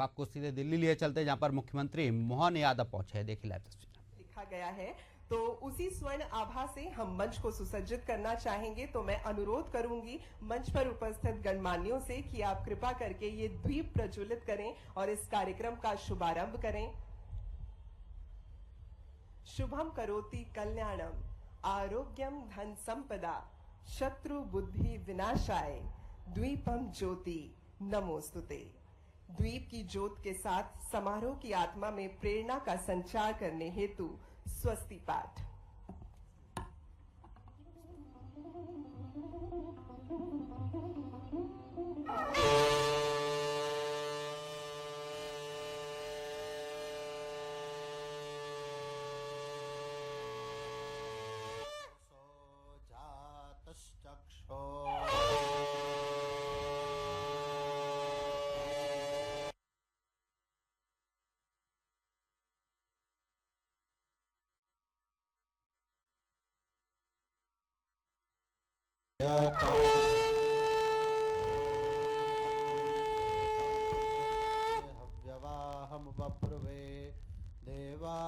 आपको सीधे दिल्ली लिए चलते, जहां पर मुख्यमंत्री मोहन यादव पहुंचे हैं। देखिए लाइव तस्वीर लिखा गया है, तो उसी स्वर्ण आभा से हम मंच को सुसज्जित करना चाहेंगे। तो मैं अनुरोध करूंगी मंच पर उपस्थित गणमान्यों से कि आप कृपा करके ये द्वीप प्रज्वलित करें और इस कार्यक्रम का शुभारंभ करें। शुभम करोति कल्याणम, आरोग्यम धन संपदा, शत्रु बुद्धि विनाशाय, द्वीपम ज्योति नमोस्तुते। द्वीप की ज्योत के साथ समारोह की आत्मा में प्रेरणा का संचार करने हेतु स्वस्ति पाठ। हव्यवाहम बब्रुवे देवा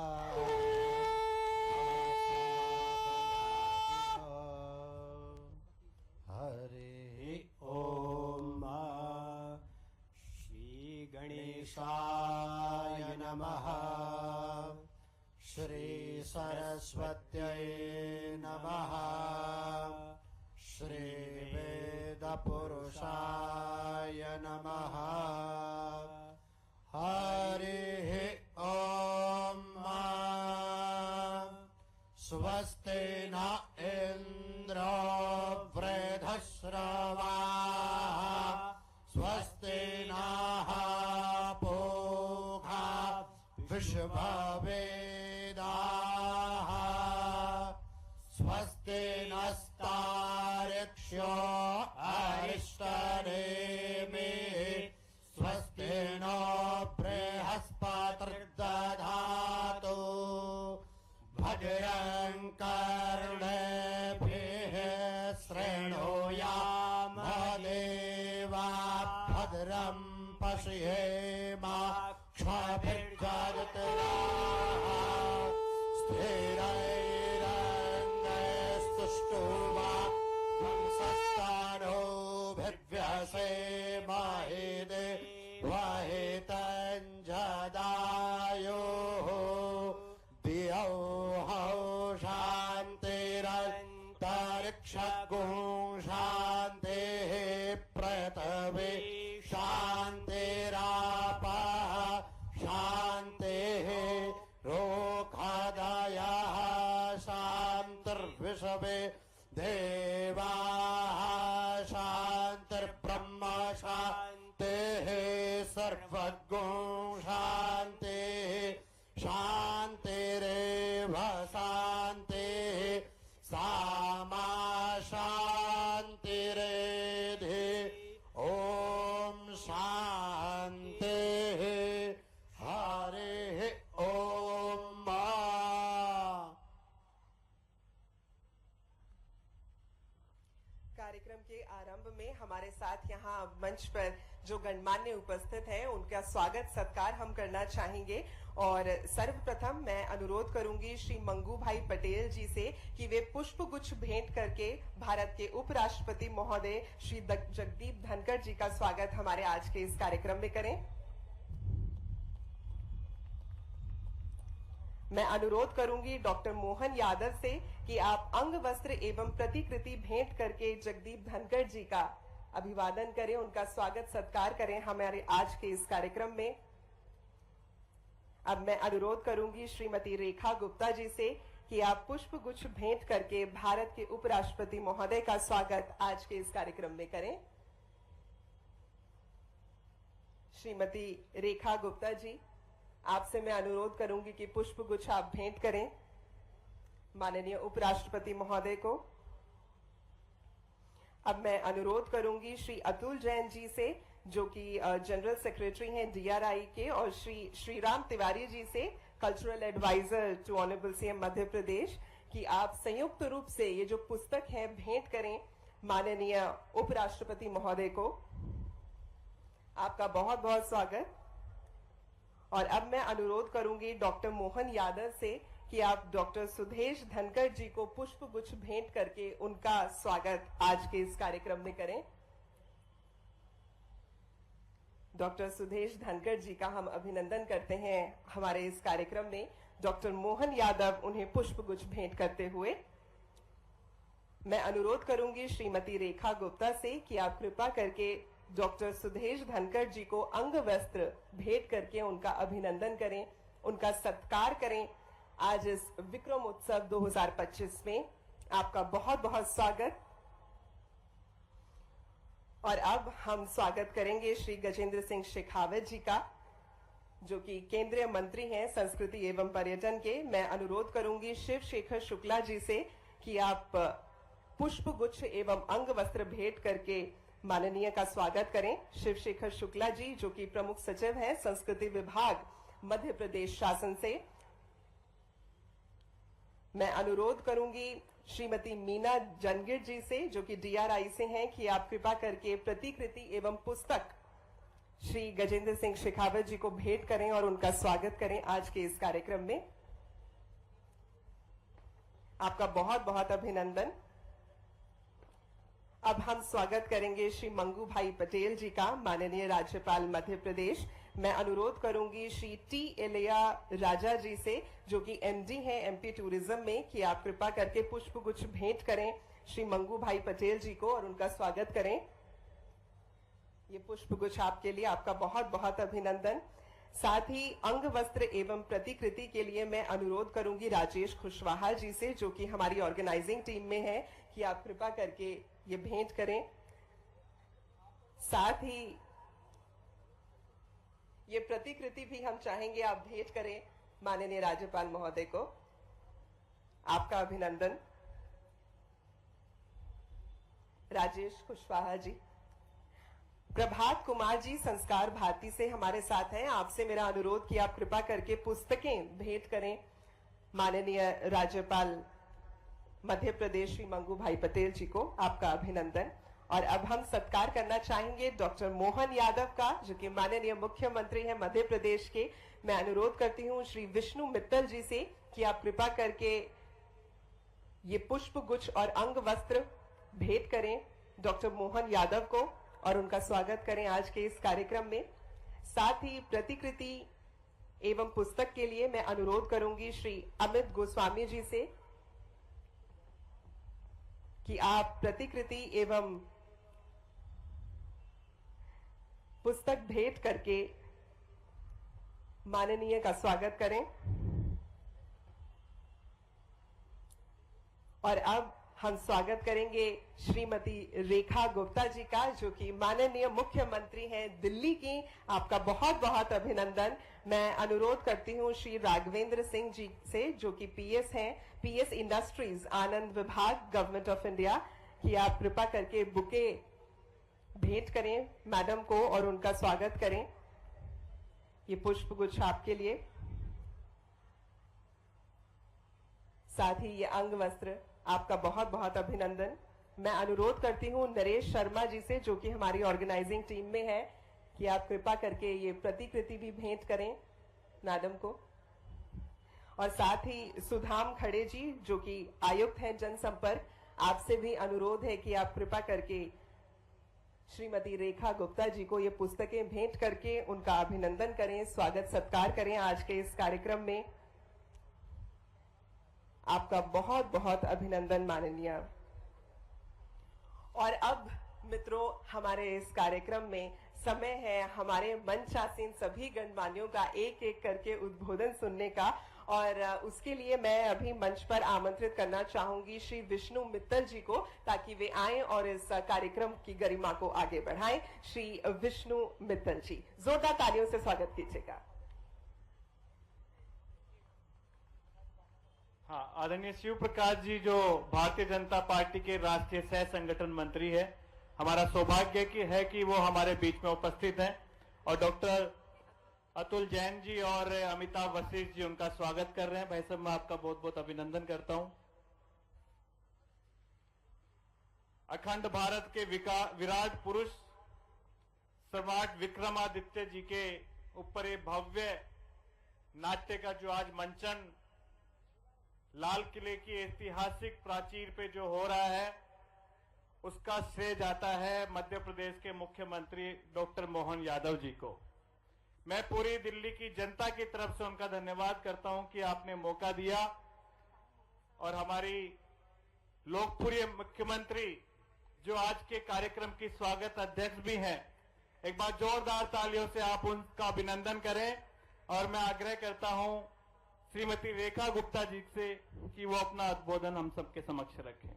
हरे ओम। श्री गणेशाय नमः, श्री सरस्वत्यै नमः, श्री वेद पुरुषाय नमः। हरि ओम। स्वस्ति न इंद्रो वृद्धश्रवाः, स्वस्ति नः पूषा विश्ववेदाः, स्वस्ति नस्तार्क्ष्यो अरिष्टनेमिः, स्वस्ति नो बृहस्पतिर्दधातु, भद्रं कर्णेभिः शृणुयाम देवाः, भद्रं पश्येमाक्षभिर्जत्राः, स्थिरैरङ्गैस्तुष्टुवा हंसस्तनोभिर्व्यसेमहे देवहितञ्जदायुः, धियो हौ शान्तिरन्तरिक्षगुं शान्तिः, पृथिवी शान्तिरापः शान्तिः, रोगधयः शान्तिर्विश्वे देवाः शान्तिर्ब्रह्म शान्तिः, सर्वगुं शान्तिः शान्तिरेव शान्तिः, सामा शान्तिरेधि। ओम शान्तिः। हरिः ओम। कार्यक्रम के आरंभ में हमारे साथ यहाँ मंच पर जो गणमान्य उपस्थित हैं उनका स्वागत सत्कार हम करना चाहेंगे। और सर्वप्रथम मैं अनुरोध करूंगी श्री मंगू भाई पटेल जी से कि वे पुष्प गुच्छ भेंट करके भारत के उपराष्ट्रपति महोदय श्री जगदीप धनखड़ जी का स्वागत हमारे आज के इस कार्यक्रम में करें। मैं अनुरोध करूंगी डॉक्टर मोहन यादव से कि आप अंग वस्त्र एवं प्रतिकृति भेंट करके जगदीप धनखड़ जी का अभिवादन करें, उनका स्वागत सत्कार करें हमारे आज के इस कार्यक्रम में। अब मैं अनुरोध करूंगी श्रीमती रेखा गुप्ता जी से कि आप पुष्प गुच्छ भेंट करके भारत के उपराष्ट्रपति महोदय का स्वागत आज के इस कार्यक्रम में करें। श्रीमती रेखा गुप्ता जी, आपसे मैं अनुरोध करूंगी कि पुष्प गुच्छ आप भेंट करें माननीय उपराष्ट्रपति महोदय को। अब मैं अनुरोध करूंगी श्री अतुल जैन जी से, जो कि जनरल सेक्रेटरी हैं DRI के, और श्री श्रीराम तिवारी जी से, cultural advisor to honourable CM Madhya Pradesh, कि आप संयुक्त रूप से ये जो पुस्तक है भेंट करें माननीय उपराष्ट्रपति महोदय को। आपका बहुत बहुत स्वागत। और अब मैं अनुरोध करूंगी डॉक्टर मोहन यादव से कि आप डॉक्टर सुदेश धनखड़ जी को पुष्प गुच्छ भेंट करके उनका स्वागत आज के इस कार्यक्रम में करें। डॉक्टर सुदेश धनखड़ जी का हम अभिनंदन करते हैं हमारे इस कार्यक्रम में। डॉक्टर मोहन यादव उन्हें पुष्प गुच्छ भेंट करते हुए मैं अनुरोध करूंगी श्रीमती रेखा गुप्ता से कि आप कृपा करके डॉक्टर सुदेश धनखड़ जी को अंग वस्त्र भेंट करके उनका अभिनंदन करें, उनका सत्कार करें। आज इस विक्रम उत्सव 2025 में आपका बहुत बहुत स्वागत। और अब हम स्वागत करेंगे श्री गजेंद्र सिंह शेखावत जी का, जो कि केंद्रीय मंत्री हैं संस्कृति एवं पर्यटन के। मैं अनुरोध करूंगी शिव शेखर शुक्ला जी से कि आप पुष्प गुच्छ एवं अंग वस्त्र भेंट करके माननीय का स्वागत करें। शिव शेखर शुक्ला जी, जो कि प्रमुख सचिव हैं संस्कृति विभाग मध्य प्रदेश शासन से। मैं अनुरोध करूंगी श्रीमती मीना जनगिर जी से, जो कि DRI से हैं, कि आप कृपा करके प्रतिकृति एवं पुस्तक श्री गजेंद्र सिंह शेखावत जी को भेंट करें और उनका स्वागत करें आज के इस कार्यक्रम में। आपका बहुत बहुत अभिनंदन। अब हम स्वागत करेंगे श्री मंगू भाई पटेल जी का, माननीय राज्यपाल मध्य प्रदेश। मैं अनुरोध करूंगी श्री T एलिया राजा जी से, जो कि MD हैं MP टूरिज्म में, कि आप कृपा करके पुष्प गुच्छ भेंट करें श्री मंगू भाई पटेल जी को और उनका स्वागत करें। ये पुष्प गुच्छ आपके लिए, आपका बहुत बहुत अभिनंदन। साथ ही अंग वस्त्र एवं प्रतिकृति के लिए मैं अनुरोध करूंगी राजेश खुशवाहा जी से, जो कि हमारी ऑर्गेनाइजिंग टीम में है, कि आप कृपा करके ये भेंट करें। साथ ही ये प्रतिकृति भी हम चाहेंगे आप भेंट करें माननीय राज्यपाल महोदय को। आपका अभिनंदन राजेश खुशवाहा जी। प्रभात कुमार जी संस्कार भारती से हमारे साथ हैं। आपसे मेरा अनुरोध कि आप कृपा करके पुस्तकें भेंट करें माननीय राज्यपाल मध्य प्रदेश श्री मंगू भाई पटेल जी को। आपका अभिनंदन। और अब हम सत्कार करना चाहेंगे डॉक्टर मोहन यादव का, जो कि माननीय मुख्यमंत्री हैं मध्य प्रदेश के। मैं अनुरोध करती हूं श्री विष्णु मित्तल जी से कि आप कृपा करके ये पुष्प गुच्छ और अंग वस्त्र भेंट करें डॉक्टर मोहन यादव को और उनका स्वागत करें आज के इस कार्यक्रम में। साथ ही प्रतिकृति एवं पुस्तक के लिए मैं अनुरोध करूंगी श्री अमित गोस्वामी जी से कि आप प्रतिकृति एवं पुस्तक भेंट करके माननीय का स्वागत करें। और अब हम स्वागत करेंगे श्रीमती रेखा गुप्ता जी का, जो कि माननीय मुख्यमंत्री हैं दिल्ली की। आपका बहुत बहुत अभिनंदन। मैं अनुरोध करती हूं श्री राघवेंद्र सिंह जी से, जो कि PS हैं, PS इंडस्ट्रीज आनंद विभाग गवर्नमेंट ऑफ इंडिया, कि आप कृपा करके बुके भेंट करें मैडम को और उनका स्वागत करें। ये पुष्प गुच्छ आपके लिए। साथ ही ये अंग वस्त्र, आपका बहुत बहुत अभिनंदन। मैं अनुरोध करती हूं नरेश शर्मा जी से, जो कि हमारी ऑर्गेनाइजिंग टीम में है, कि आप कृपा करके ये प्रतिकृति भी भेंट करें मैडम को। और साथ ही सुधाम खड़े जी, जो कि आयुक्त हैं जनसंपर्क, आपसे भी अनुरोध है कि आप कृपा करके श्रीमती रेखा गुप्ता जी को ये पुस्तकें भेंट करके उनका अभिनंदन करें, स्वागत सत्कार करें आज के इस कार्यक्रम में। आपका बहुत बहुत अभिनंदन माननीय। और अब मित्रों, हमारे इस कार्यक्रम में समय है हमारे मंचासीन सभी गणमान्यों का एक एक करके उद्बोधन सुनने का। और उसके लिए मैं अभी मंच पर आमंत्रित करना चाहूंगी श्री विष्णु मित्तल जी को, ताकि वे आएं और इस कार्यक्रम की गरिमा को आगे बढ़ाएं। श्री विष्णु मित्तल जी, जोरदार तालियों से स्वागत कीजिएगा। हाँ, आदरणीय शिव प्रकाश जी, जो भारतीय जनता पार्टी के राष्ट्रीय सह संगठन मंत्री है, हमारा सौभाग्य है कि वो हमारे बीच में उपस्थित हैं। और डॉक्टर अतुल जैन जी और अमिताभ वशिष्ठ जी उनका स्वागत कर रहे हैं। भाई साहब, मैं आपका बहुत बहुत अभिनंदन करता हूं। अखंड भारत के विराट पुरुष सम्राट विक्रमादित्य जी के ऊपर ये भव्य नाट्य का जो आज मंचन लाल किले की ऐतिहासिक प्राचीर पे जो हो रहा है, उसका श्रेय जाता है मध्य प्रदेश के मुख्यमंत्री डॉक्टर मोहन यादव जी को। मैं पूरी दिल्ली की जनता की तरफ से उनका धन्यवाद करता हूं कि आपने मौका दिया और हमारी लोकप्रिय मुख्यमंत्री जो आज के कार्यक्रम की स्वागत अध्यक्ष भी हैं, एक बार जोरदार तालियों से आप उनका अभिनंदन करें। और मैं आग्रह करता हूं श्रीमती रेखा गुप्ता जी से कि वो अपना उद्बोधन हम सबके समक्ष रखें।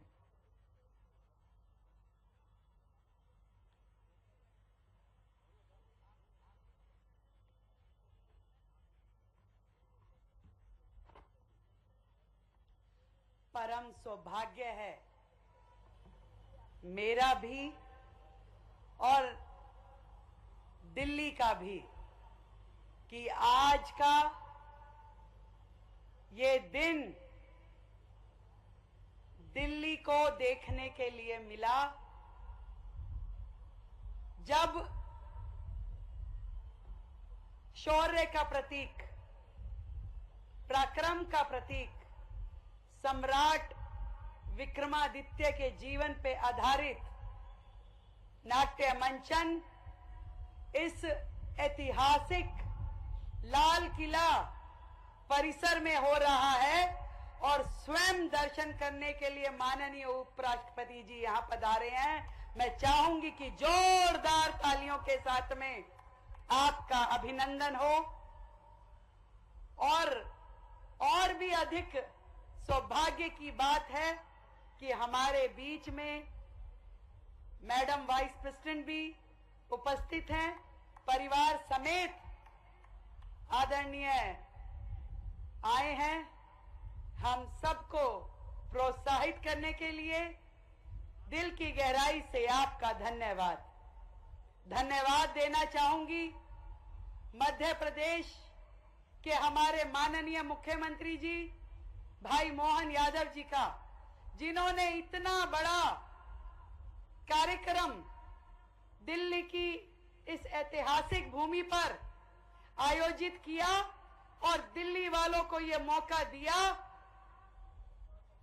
परम सौभाग्य है मेरा भी और दिल्ली का भी कि आज का ये दिन दिल्ली को देखने के लिए मिला, जब शौर्य का प्रतीक, पराक्रम का प्रतीक सम्राट विक्रमादित्य के जीवन पे आधारित नाट्य मंचन इस ऐतिहासिक लाल किला परिसर में हो रहा है और स्वयं दर्शन करने के लिए माननीय उपराष्ट्रपति जी यहां पधारे हैं। मैं चाहूंगी कि जोरदार तालियों के साथ में आपका अभिनंदन हो। और भी अधिक सौभाग्य की बात है कि हमारे बीच में मैडम वाइस प्रेसिडेंट भी उपस्थित हैं, परिवार समेत आदरणीय आए हैं हम सबको प्रोत्साहित करने के लिए। दिल की गहराई से आपका धन्यवाद देना चाहूंगी मध्य प्रदेश के हमारे माननीय मुख्यमंत्री जी भाई मोहन यादव जी का, जिन्होंने इतना बड़ा कार्यक्रम दिल्ली की इस ऐतिहासिक भूमि पर आयोजित किया और दिल्ली वालों को यह मौका दिया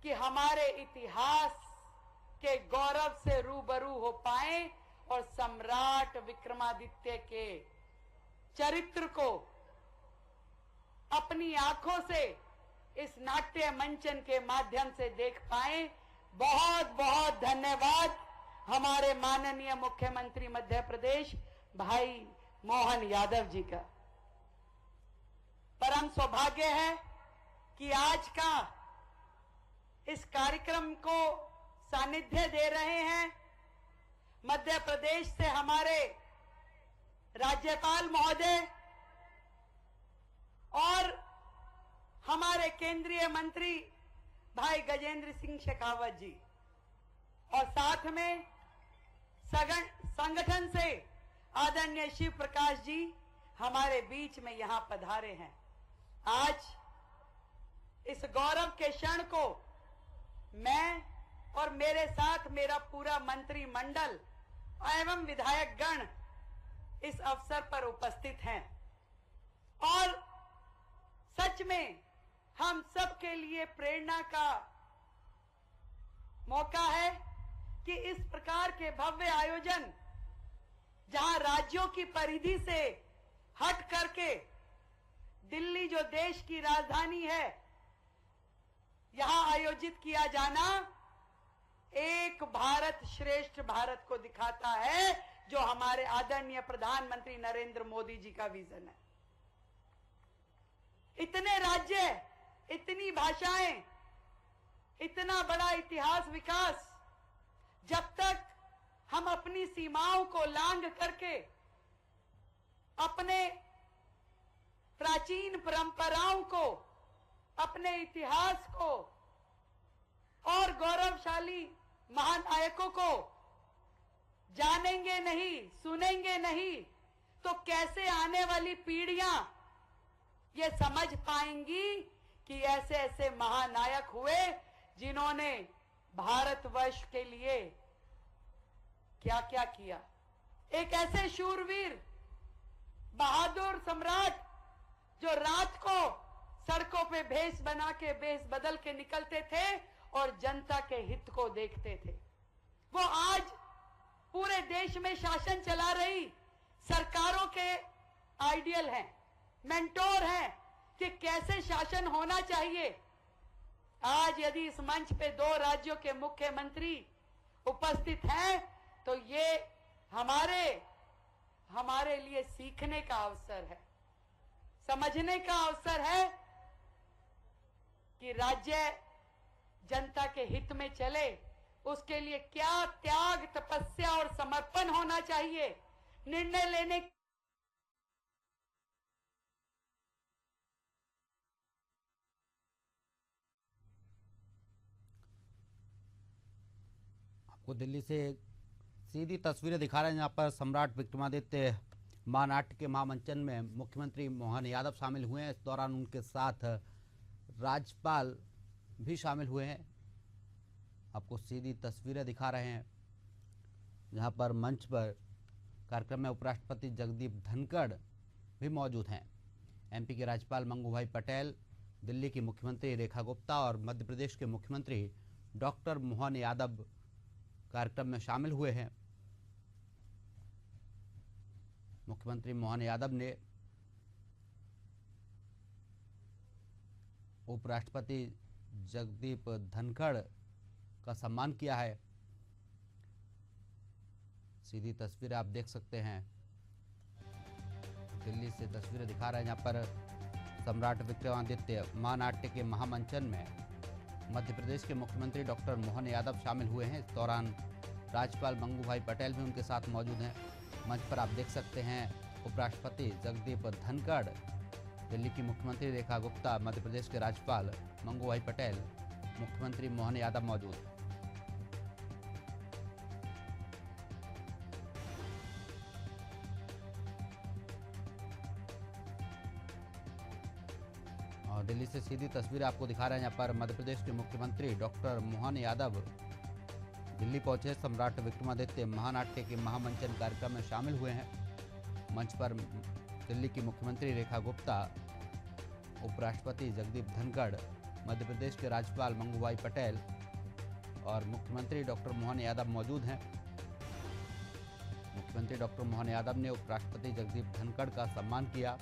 कि हमारे इतिहास के गौरव से रूबरू हो पाए और सम्राट विक्रमादित्य के चरित्र को अपनी आंखों से इस नाट्य मंचन के माध्यम से देख पाए। बहुत बहुत धन्यवाद हमारे माननीय मुख्यमंत्री मध्य प्रदेश भाई मोहन यादव जी का। परम सौभाग्य है कि आज का इस कार्यक्रम को सानिध्य दे रहे हैं मध्य प्रदेश से हमारे राज्यपाल महोदय और हमारे केंद्रीय मंत्री भाई गजेंद्र सिंह शेखावत जी, और साथ में संगठन से आदरणीय शिव प्रकाश जी हमारे बीच में यहां पधारे हैं। आज इस गौरव के क्षण को मैं और मेरे साथ मेरा पूरा मंत्रिमंडल एवं विधायक गण इस अवसर पर उपस्थित हैं और सच में हम सब के लिए प्रेरणा का मौका है कि इस प्रकार के भव्य आयोजन जहां राज्यों की परिधि से हट करके दिल्ली जो देश की राजधानी है यहां आयोजित किया जाना एक भारत श्रेष्ठ भारत को दिखाता है, जो हमारे आदरणीय प्रधानमंत्री नरेंद्र मोदी जी का विजन है। इतने राज्य, इतनी भाषाएं, इतना बड़ा इतिहास विकास, जब तक हम अपनी सीमाओं को लांघ करके अपने प्राचीन परंपराओं को, अपने इतिहास को और गौरवशाली महानायकों को जानेंगे नहीं, सुनेंगे नहीं, तो कैसे आने वाली पीढ़ियां ये समझ पाएंगी कि ऐसे ऐसे महानायक हुए जिन्होंने भारतवर्ष के लिए क्या क्या किया। एक ऐसे शूरवीर बहादुर सम्राट जो रात को वे भेष बना के भेष बदल के निकलते थे और जनता के हित को देखते थे। वो आज पूरे देश में शासन चला रही सरकारों के आइडियल हैं, मेंटोर हैं कि कैसे शासन होना चाहिए। आज यदि इस मंच पे 2 राज्यों के मुख्यमंत्री उपस्थित हैं तो ये हमारे लिए सीखने का अवसर है, समझने का अवसर है कि राज्य जनता के हित में चले, उसके लिए क्या त्याग, तपस्या और समर्पण होना चाहिए। निर्णय लेने आपको दिल्ली से सीधी तस्वीरें दिखा रहे हैं जहां पर सम्राट विक्रमादित्य महानाट्य के महामंचन में मुख्यमंत्री मोहन यादव शामिल हुए हैं। इस दौरान उनके साथ राज्यपाल भी शामिल हुए हैं। आपको सीधी तस्वीरें दिखा रहे हैं जहां पर मंच पर कार्यक्रम में उपराष्ट्रपति जगदीप धनखड़ भी मौजूद हैं। एमपी के राज्यपाल मंगू पटेल, दिल्ली की मुख्यमंत्री रेखा गुप्ता और मध्य प्रदेश के मुख्यमंत्री डॉक्टर मोहन यादव कार्यक्रम में शामिल हुए हैं। मुख्यमंत्री मोहन यादव ने उपराष्ट्रपति जगदीप धनखड़ का सम्मान किया है। सीधी तस्वीरें आप देख सकते हैं, दिल्ली से तस्वीरें दिखा रहे हैं जहां पर सम्राट विक्रमादित्य महानाट्य के महामंचन में मध्य प्रदेश के मुख्यमंत्री डॉक्टर मोहन यादव शामिल हुए हैं। इस दौरान राज्यपाल मंगू पटेल भी उनके साथ मौजूद हैं। मंच पर आप देख सकते हैं उपराष्ट्रपति जगदीप धनखड़, दिल्ली की मुख्यमंत्री रेखा गुप्ता, मध्य प्रदेश के राज्यपाल मंगू पटेल, मुख्यमंत्री मोहन यादव मौजूद हैं। और दिल्ली से सीधी तस्वीरें आपको दिखा रहे हैं यहाँ पर मध्य प्रदेश के मुख्यमंत्री डॉक्टर मोहन यादव दिल्ली पहुंचे, सम्राट विक्रमादित्य महानाट्य के महामंचन कार्यक्रम में शामिल हुए हैं। मंच पर दिल्ली की मुख्यमंत्री रेखा गुप्ता, उपराष्ट्रपति जगदीप धनखड़, मध्य प्रदेश के राज्यपाल मंगू पटेल और मुख्यमंत्री डॉक्टर मोहन यादव मौजूद हैं। मुख्यमंत्री डॉक्टर मोहन यादव ने उपराष्ट्रपति जगदीप धनखड़ का सम्मान किया।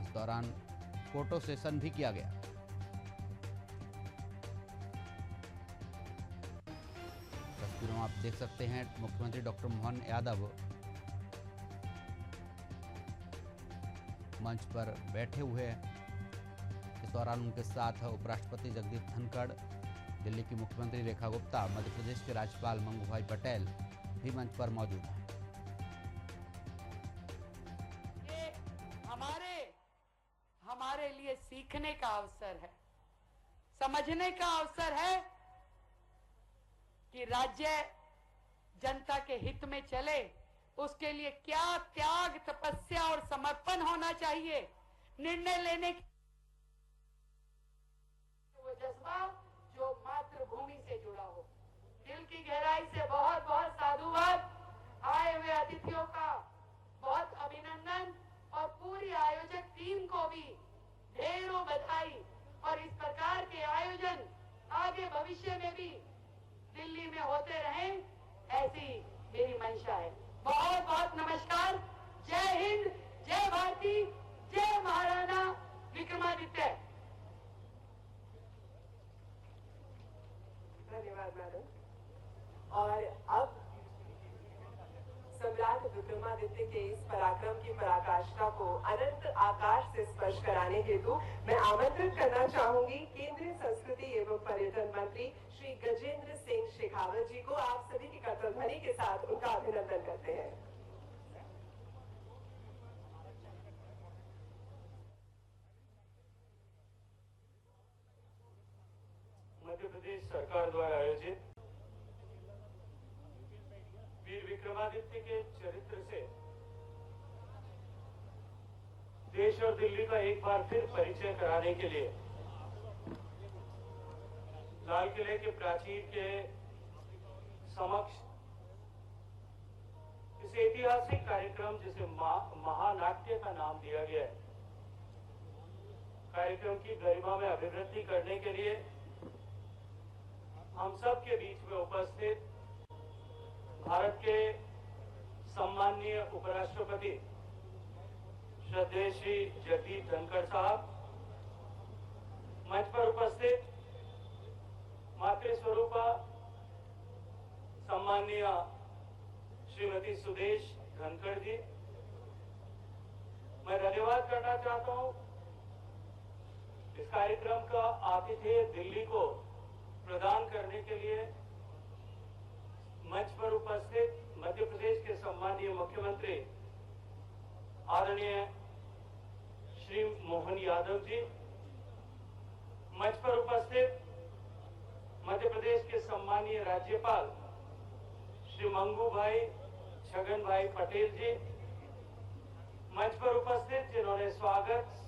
इस दौरान फोटो सेशन भी किया गया। तस्वीरों में आप देख सकते हैं मुख्यमंत्री डॉक्टर मोहन यादव मंच पर बैठे हुए हैं। इस दौरान उनके साथ उपराष्ट्रपति जगदीप धनखड़, दिल्ली की मुख्यमंत्री रेखा गुप्ता, मध्य प्रदेश के राज्यपाल मंगू पटेल भी मंच पर मौजूद हैं। ये हमारे लिए सीखने का अवसर है, समझने का अवसर है कि राज्य जनता के हित में चले, उसके लिए क्या त्याग, तपस्या और समर्पण होना चाहिए। निर्णय लेने की वो जज्बा जो मातृभूमि से जुड़ा हो। दिल की गहराई से बहुत बहुत साधुवाद। आए हुए अतिथियों का बहुत अभिनंदन और पूरी आयोजक टीम को भी ढेरों बधाई। और इस प्रकार के आयोजन आगे भविष्य में भी दिल्ली में होते रहें, ऐसी मेरी मंशा है। बहुत बहुत नमस्कार। जय हिंद, जय भारती, जय महाराणा विक्रमादित्य। धन्यवाद मैडम। और अब सम्राट विक्रमादित्य के इस पराक्रम की पराकाष्ठा को अनंत आकाश से स्पर्श कराने हेतु मैं आमंत्रित करना चाहूंगी केंद्रीय संस्कृति एवं पर्यटन मंत्री श्री गजेंद्र सिंह शेखावत जी को। आप सभी की करतलध्वनि के साथ उनका अभिनंदन करते हैं। मध्य प्रदेश सरकार द्वारा आयोजित वीर विक्रमादित्य के चरित्र से देश और दिल्ली का एक बार फिर परिचय कराने के लिए लाल किले के प्राचीर के समक्ष इस ऐतिहासिक कार्यक्रम जिसे महानाट्य का नाम दिया गया है, कार्यक्रम की गरिमा में अभिवृद्धि करने के लिए हम सब के बीच में उपस्थित भारत के सम्माननीय उपराष्ट्रपति श्रद्धेय श्री जगदीप धनखड़ साहब, मंच पर उपस्थित मातृस्वरूपा सम्माननीय श्रीमती सुदेश धनखड़ जी, मैं धन्यवाद करना चाहता हूं इस कार्यक्रम का आतिथ्य दिल्ली को प्रदान करने के लिए मंच पर उपस्थित मध्य प्रदेश के सम्माननीय मुख्यमंत्री आदरणीय श्री मोहन यादव जी, मंच पर उपस्थित मध्य प्रदेश के सम्माननीय राज्यपाल श्री मंगू भाई छगन भाई पटेल जी, मंच पर उपस्थित जिन्होंने स्वागत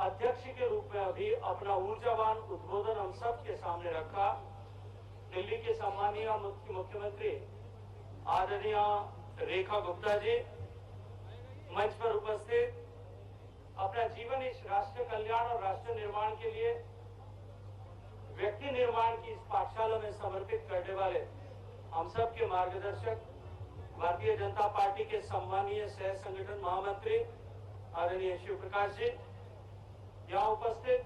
अध्यक्ष के रूप में अभी अपना ऊर्जावान उद्बोधन हम सब के सामने रखा, दिल्ली के सम्माननीय मुख्यमंत्री आदरणीय रेखा गुप्ता जी, मंच पर उपस्थित अपना जीवन इस राष्ट्र कल्याण और राष्ट्र निर्माण के लिए व्यक्ति निर्माण की इस पाठशाला में समर्पित करने वाले हम सब के मार्गदर्शक भारतीय जनता पार्टी के सम्मानीय सह संगठन महामंत्री आदरणीय शिव प्रकाश जी, यहाँ उपस्थित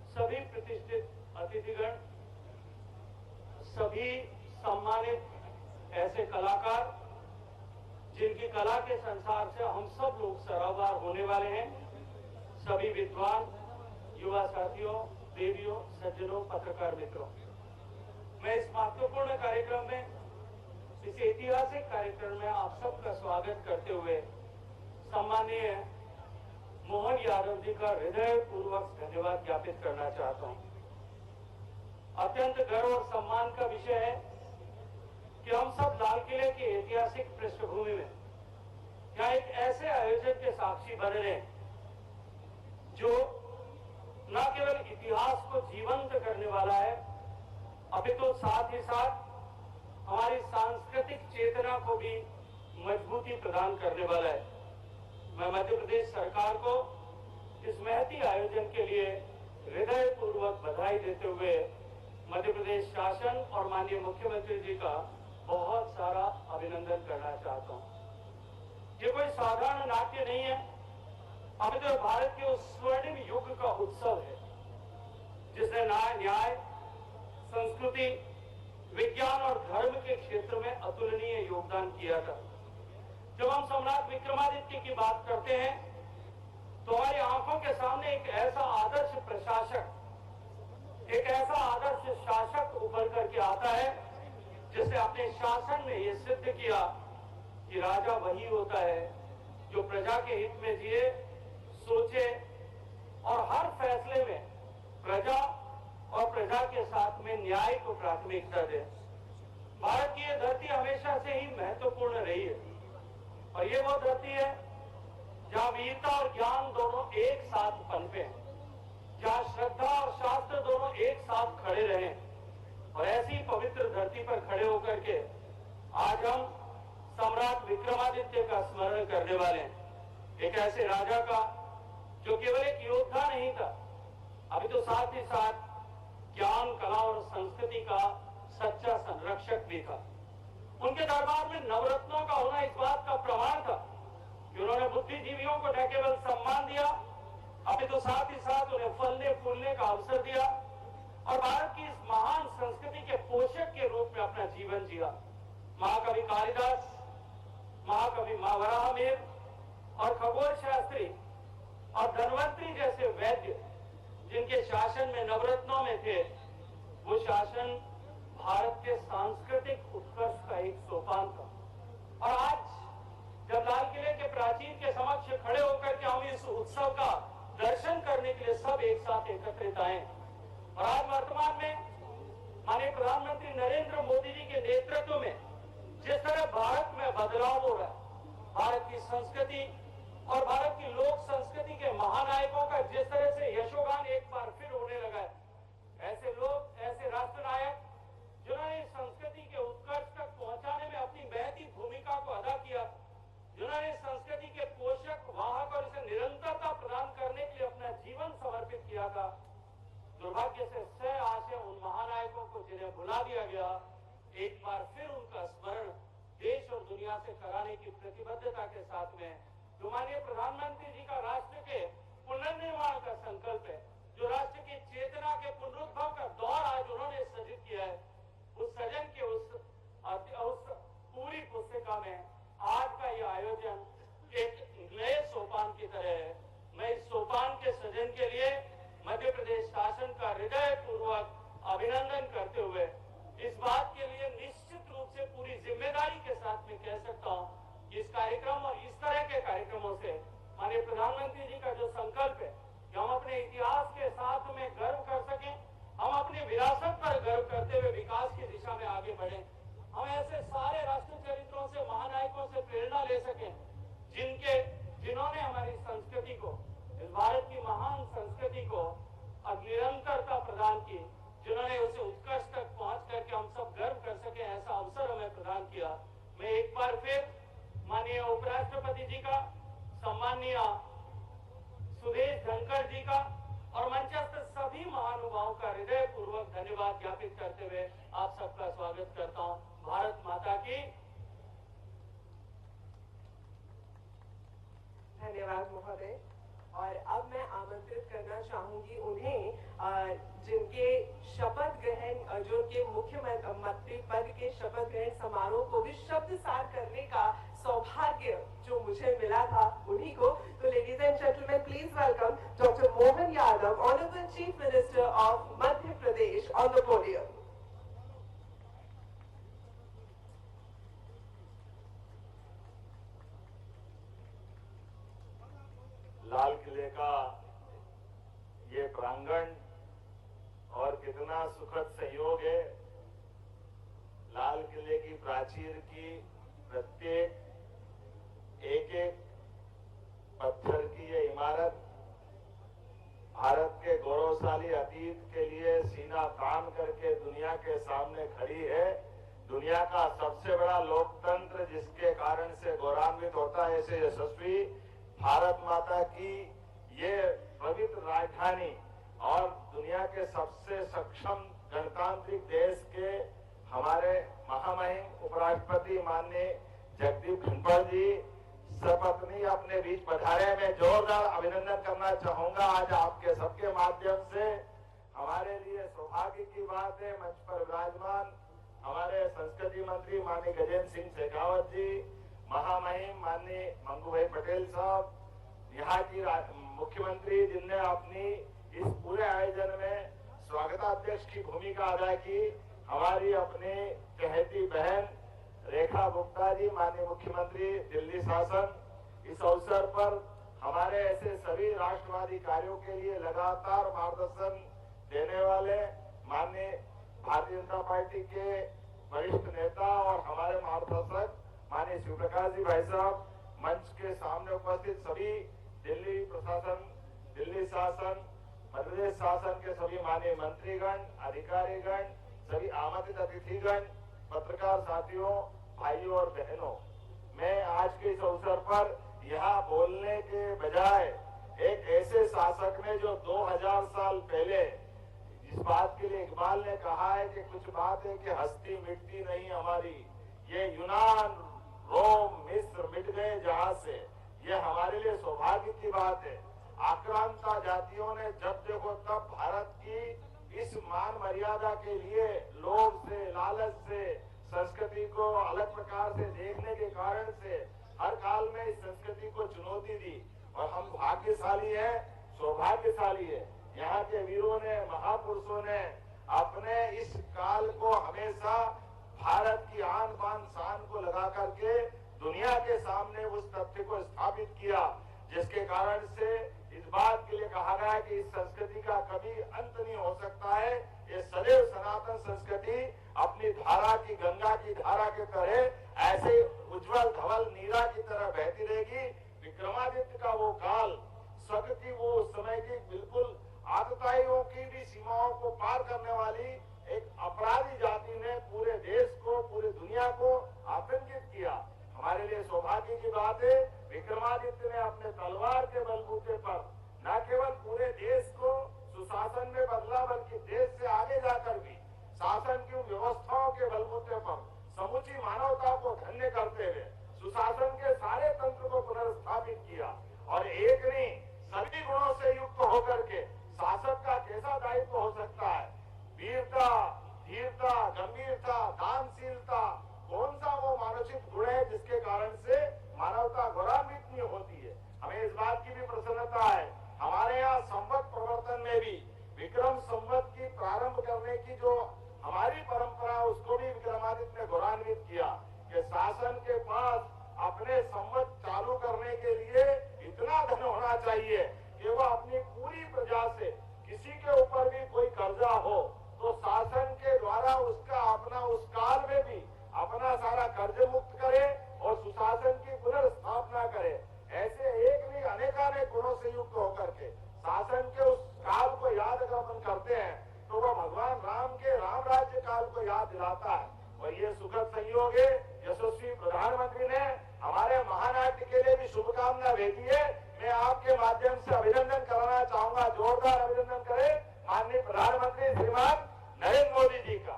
सभी प्रतिष्ठित अतिथिगण, सभी सम्मानित ऐसे कलाकार जिनकी कला के संसार से हम सब लोग सराहवार होने वाले हैं, सभी विद्वान युवा साथियों, देवियों, सज्जनों, पत्रकार मित्रों, मैं इस महत्वपूर्ण कार्यक्रम में, इस ऐतिहासिक कार्यक्रम में आप सबका स्वागत करते हुए सम्माननीय मोहन यादव जी का हृदय पूर्वक धन्यवाद ज्ञापित करना चाहता हूं। अत्यंत गर्व और सम्मान का विषय है कि हम सब लाल किले की ऐतिहासिक पृष्ठभूमि में यहाँ एक ऐसे आयोजन के साक्षी बन रहे हैं जो न केवल इतिहास को जीवंत करने वाला है, अभी तो साथ ही साथ हमारी सांस्कृतिक चेतना को भी मजबूती प्रदान करने वाला है। मैं मध्य प्रदेश सरकार को इस महती आयोजन के लिए हृदय पूर्वक बधाई देते हुए मध्य प्रदेश शासन और माननीय मुख्यमंत्री जी का बहुत सारा अभिनंदन करना चाहता हूं। ये कोई साधारण नाट्य नहीं है, अभी तो भारत के उस स्वर्णिम युग का उत्सव है जिसने न्याय, संस्कृति, विज्ञान और धर्म के क्षेत्र में अतुलनीय योगदान किया था। जब हम सम्राट विक्रमादित्य की बात करते हैं तो हमारी आंखों के सामने एक ऐसा आदर्श प्रशासक, एक ऐसा आदर्श शासक उभर करके आता है जिसने अपने शासन में ये सिद्ध किया कि राजा वही होता है जो प्रजा के हित में जिए, सोचे और हर फैसले में प्रजा और प्रजा के साथ में न्याय को प्राथमिकता दे। भारत की ये धरती हमेशा से ही महत्वपूर्ण रही है और ये वो धरती है जहां वीरता और ज्ञान दोनों एक साथ पनपे हैं, जहां श्रद्धा और शास्त्र दोनों एक साथ खड़े रहे और ऐसी पवित्र धरती पर खड़े होकर के आज हम सम्राट विक्रमादित्य का स्मरण करने वाले हैं, एक ऐसे राजा का जो केवल एक योद्धा नहीं था, अभी तो साथ ही साथ ज्ञान, कला और संस्कृति का सच्चा संरक्षक भी था। उनके दरबार में नवरत्नों का होना इस बात का प्रमाण था कि उन्होंने बुद्धिजीवियों को न केवल सम्मान दिया, अभी तो साथ ही साथ उन्हें फलने फूलने का अवसर दिया और भारत की इस महान संस्कृति के पोषक के रूप में अपना जीवन जिया। महाकवि कालिदास, महाकवि वराहमिहिर और खगोल शास्त्री और धन्वंतरी जैसे वैद्य जिनके शासन में नवरत्नों में थे, वो शासन भारत के सांस्कृतिक उत्कर्ष का एक सोपान था। और आज जब लाल किले के प्राचीर के समक्ष खड़े होकर के हम इस उत्सव का दर्शन करने के लिए सब एक साथ एकत्रित आए और आज वर्तमान में माननीय प्रधानमंत्री नरेंद्र मोदी जी के नेतृत्व में जिस तरह भारत में बदलाव हो रहा है, भारत की संस्कृति और भारत की लोक संस्कृति के महानायकों का जिस तरह से यशोगान एक बार फिर होने लगा है, ऐसे लोग, ऐसे राष्ट्र नायक जिन्होंने इस संस्कृति के उत्कर्ष तक पहुंचाने में अपनी महती भूमिका को अदा किया, जिन्होंने संस्कृति के पोषक, वाहक और इसे निरंतरता प्रदान करने के लिए अपना जीवन समर्पित प्रदान की, जिन्होंने उसे उत्कर्ष तक पहुंच करके हम सब गर्व कर सके ऐसा अवसर हमें प्रदान किया। मैं एक बार फिर माननीय उपराष्ट्रपति जी का, सम्माननीय सुदेश धनखड़ जी का और मंचस्थ सभी महानुभावों का हृदय पूर्वक धन्यवाद ज्ञापित करते हुए आप सबका स्वागत करता हूं। भारत माता की। धन्यवाद महोदय। और अब मैं आमंत्रित करना चाहूंगी उन्हें जिनके शपथ ग्रहण, जो के मुख्यमंत्री पद के शपथ ग्रहण समारोह को भी शब्दसार करने का सौभाग्य जो मुझे मिला था, उन्हीं को। तो ladies and gentleman, please welcome doctor Mohan Yadav, honourable chief minister of Madhya Pradesh, on the podium. लाल किले का ये प्रांगण और कितना सुखद संयोग है। लाल किले की प्राचीर की प्रत्येक एक पत्थर की ये इमारत भारत के गौरवशाली अतीत के लिए सीना तान करके दुनिया के सामने खड़ी है। दुनिया का सबसे बड़ा लोकतंत्र जिसके कारण से गौरवान्वित होता है, ऐसे यशस्वी भारत माता की ये पवित्र राजधानी और दुनिया के सबसे सक्षम गणतांत्रिक देश के हमारे महामहिम उपराष्ट्रपति माननीय जगदीप धनखड़ जी सपत्नी अपने बीच पधारे। में जोरदार अभिनंदन करना चाहूंगा। आज आपके सबके माध्यम से हमारे लिए सौभाग्य की बात है, मंच पर विराजमान हमारे संस्कृति मंत्री माननीय गजेंद्र सिंह शेखावत जी, महामहिम माननीय मंगू भाई पटेल साहब, यहाँ की मुख्यमंत्री जिनने अपनी इस पूरे आयोजन में स्वागताध्यक्ष की भूमिका अदा की, हमारी अपनी चहेती बहन रेखा गुप्ता जी, माननीय मुख्यमंत्री दिल्ली शासन। इस अवसर पर हमारे ऐसे सभी राष्ट्रवादी कार्यों के लिए लगातार मार्गदर्शन देने वाले माननीय भारतीय जनता पार्टी के वरिष्ठ नेता और हमारे मार्गदर्शक माननीय शिव प्रकाश जी भाई साहब, मंच के सामने उपस्थित सभी दिल्ली प्रशासन, दिल्ली शासन, मध्य प्रदेश शासन के सभी माननीय मंत्रीगण, अधिकारीगण, सभी आमंत्रित अतिथिगण, पत्रकार साथियों, भाइयों और बहनों, मैं आज के इस अवसर पर यहाँ बोलने के बजाय एक ऐसे शासक ने जो 2000 साल पहले इस बात के लिए इकबाल ने कहा है कि कुछ बात है कि हस्ती मिटती नहीं हमारी, ये यूनान, रोम, मिस्र मिट गए जहां से, ये हमारे लिए सौभाग्य की बात है। आक्रांता जातियों ने जब देखो तब भारत की इस मान मर्यादा के लिए लोभ से, लालच से, संस्कृति को अलग प्रकार से देखने के कारण से हर काल में इस संस्कृति को चुनौती दी। और हम भाग्यशाली है, सौभाग्यशाली है, यहाँ के वीरों ने, महापुरुषों ने अपने इस काल को हमेशा भारत की आन बान शान को लगा करके दुनिया के सामने उस तथ्य को स्थापित किया, जिसके कारण से इस बात के लिए कहा गया है कि इस संस्कृति का कभी अंत नहीं हो सकता है। ये सदैव सनातन संस्कृति अपनी धारा की, गंगा की धारा के तरह ऐसे उज्जवल धवल नीरा की तरह बहती रहेगी। विक्रमादित्य का वो काल, स्वर्ग की वो उस समय की बिल्कुल आतताइयों की भी सीमाओं को पार करने वाली एक अपराधी जाति ने पूरे देश को, पूरी दुनिया को आतंकित किया। हमारे लिए सौभाग्य की बात है, विक्रमादित्य ने अपने तलवार के बलबूते पर न केवल पूरे देश को सुशासन में बदला, बल्कि देश से आगे जाकर भी शासन की व्यवस्थाओं के बलबूते पर समूची मानवता को धन्य करते हुए सुशासन के सारे तंत्र को पुनर्स्थापित किया। और एक नहीं, सभी गुणों से युक्त होकर के शासक का कैसा दायित्व हो सकता है, वीरता, धीरता, गंभीरता, दानशीलता, कौन सा वो मानसिक गुण है जिसके कारण से मानवता गौरवान्वित नहीं होती है। हमें इस बात की भी प्रसन्नता है, हमारे यहाँ संवत प्रवर्तन में भी विक्रम संवत की प्रारंभ करने की जो हमारी परंपरा, उसको भी विक्रमादित्य ने गौरवान्वित किया कि शासन के पास अपने संवत चालू करने के लिए इतना धन होना चाहिए कि वह अपनी पूरी प्रजा से, किसी के ऊपर भी कोई कर्जा हो तो शासन के द्वारा उसका अपना उस काल में भी अपना सारा कर्ज मुक्त करे और सुशासन की पुनर्स्थापना करे। ऐसे एक नहीं अनेकानेक गुणों से युक्त होकर के शासन के उस काल को याद अगर अपन करते हैं तो वह साम्राज्य काल को याद दिलाता है। और ये सुखद संयोग है, यशस्वी प्रधानमंत्री ने हमारे महानाट्य के लिए भी शुभकामना भेजी है। मैं आपके माध्यम से अभिनंदन कराना चाहूंगा, जोरदार अभिनंदन करें माननीय प्रधानमंत्री श्रीमान नरेंद्र मोदी जी का,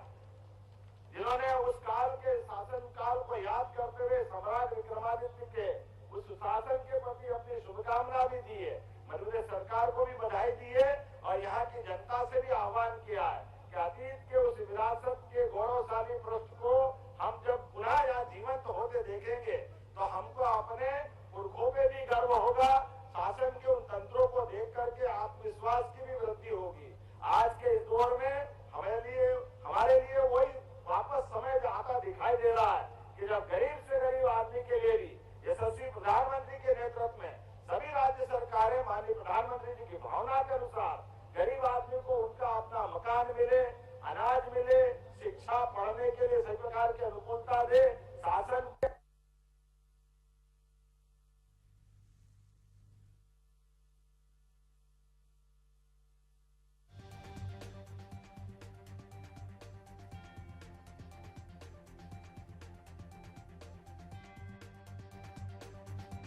जिन्होंने उस काल के शासन काल को याद करते हुए सम्राट विक्रमादित्य के उस शासन के प्रति अपनी शुभकामना भी दी है। मध्य सरकार को भी बधाई दी है और यहाँ की जनता से भी आह्वान किया है कि अतीत के उस विरासत के गौरवशाली पृष्ठ को हम जब पुनः यहाँ जीवंत होते देखेंगे तो हमको अपने पुरखों पे भी गर्व होगा, शासन के उन तंत्रों को देख करके आत्मविश्वास की भी वृद्धि होगी। आज के इस दौर में हमारे लिए वही वापस समय आता दिखाई दे रहा है कि जब गरीब से गरीब आदमी के लिए भी यशस्वी प्रधानमंत्री के नेतृत्व में सभी राज्य सरकारें माननीय प्रधानमंत्री जी की भावना के अनुसार गरीब आदमी को उनका अपना मकान मिले, अनाज मिले, शिक्षा पढ़ने के लिए सभी प्रकार की अनुकूलता दे, शासन के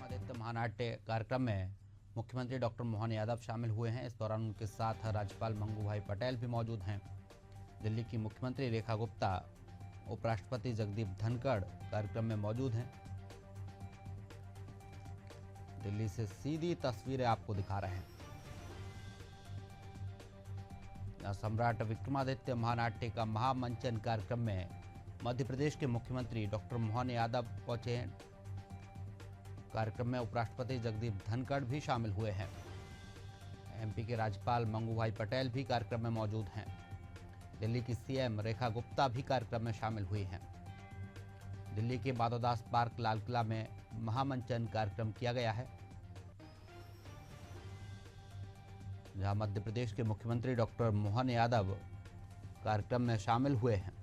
आदित्य महानाट्य कार्यक्रम में मुख्यमंत्री डॉक्टर मोहन यादव शामिल हुए हैं। इस दौरान उनके साथ राज्यपाल मंगू भाई पटेल भी मौजूद हैं। दिल्ली की मुख्यमंत्री रेखा गुप्ता, उपराष्ट्रपति जगदीप धनखड़ कार्यक्रम में मौजूद हैं। दिल्ली से सीधी तस्वीरें आपको दिखा रहे हैं। सम्राट विक्रमादित्य महानाट्य का महामंचन कार्यक्रम में मध्य प्रदेश के मुख्यमंत्री डॉक्टर मोहन यादव पहुंचे हैं। कार्यक्रम में उपराष्ट्रपति जगदीप धनखड़ भी शामिल हुए हैं। एमपी के राज्यपाल मंगू भाई पटेल भी कार्यक्रम में मौजूद हैं। दिल्ली की सीएम रेखा गुप्ता भी कार्यक्रम में शामिल हुई हैं। दिल्ली के माधवदास पार्क लाल किला में महामंचन कार्यक्रम किया गया है, जहां मध्य प्रदेश के मुख्यमंत्री डॉक्टर मोहन यादव कार्यक्रम में शामिल हुए हैं।